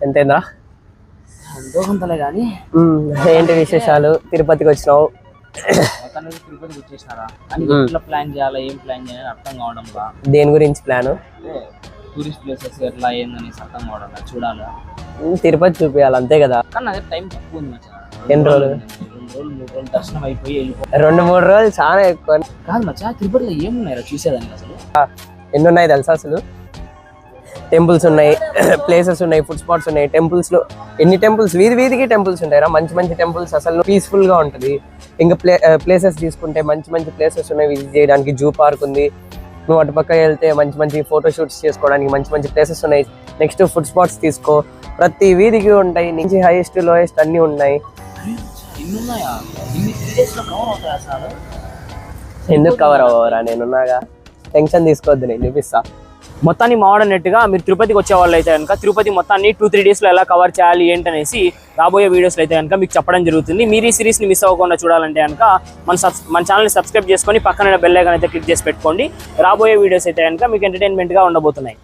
ఎంతేందా కొంతలే కానీ ఏంటి విశేషాలు? తిరుపతికి వచ్చినావు, తిరుపతికి వచ్చేసినారా అని ఎట్లా ప్లాన్ చేయాలా, ఏం ప్లాన్ చేయాలని అర్థం కావడంలా. దేని గురించి ప్లాను? టూరిస్ట్ ప్లేసెస్ ఎట్లా ఏందని అర్థం కావడం చూడాలా. తిరుపతి చూపించాలి అంతే కదా. కానీ అదే టైం తక్కువ ఉంది మచ్చా. ఎన్ని రోజులు? 2 రోజులు 3 రోజులు దర్శనం అయిపోయి వెళ్ళిపో. 2-3 రోజులు చాలా ఎక్కువ కాదు మచ్చా, తిరుపతిలో ఏమున్నాయో చూసేదానికి అసలు ఎన్ని ఉన్నాయి తెలుసా? అసలు టెంపుల్స్ ఉన్నాయి, ప్లేసెస్ ఉన్నాయి, ఫుడ్ స్పాట్స్ ఉన్నాయి. టెంపుల్స్ లో ఎన్ని టెంపుల్స్, వీధికి టెంపుల్స్ ఉంటాయి రా, మంచి మంచి టెంపుల్స్. అసలు పీస్ఫుల్ గా ఉంటది. ఇంకా ప్లేసెస్ తీసుకుంటే మంచి ప్లేసెస్ ఉన్నాయి విజిట్ చేయడానికి. జూ పార్క్ ఉంది. నువ్వు అటు పక్క వెళ్తే మంచి ఫోటో షూట్స్ చేసుకోవడానికి మంచి ప్లేసెస్ ఉన్నాయి. నెక్స్ట్ ఫుడ్ స్పాట్స్ తీసుకో, ప్రతి వీధికి ఉంటాయి. నుంచి హైయెస్ట్ లోయెస్ట్ అన్ని ఉన్నాయి. ఎందుకు కవర్ అవ్వరా? నేనున్నాగా, టెన్షన్ తీసుకోవద్దు, నేను చూపిస్తా. మొత్తాన్ని మావాడన్నట్టుగా మీరు తిరుపతికి వచ్చే వాళ్ళు అయితే కనుక తిరుపతి మొత్తాన్ని 2-3 డేస్లో ఎలా కవర్ చేయాలి ఏంటనేసి రాబోయే వీడియోస్లో అయితే కనుక మీకు చెప్పడం జరుగుతుంది. మీరు ఈ సిరీస్ని మిస్ అవ్వకుండా చూడాలంటే కనుక మన ఛానల్ని సబ్స్క్రైబ్ చేసుకొని పక్కన బెల్ ఐకాన్ అయితే క్లిక్ చేసి పెట్టుకోండి. రాబోయే వీడియోస్ అయితే కనుక మీకు ఎంటర్టైన్మెంట్గా ఉండబోతున్నాయి.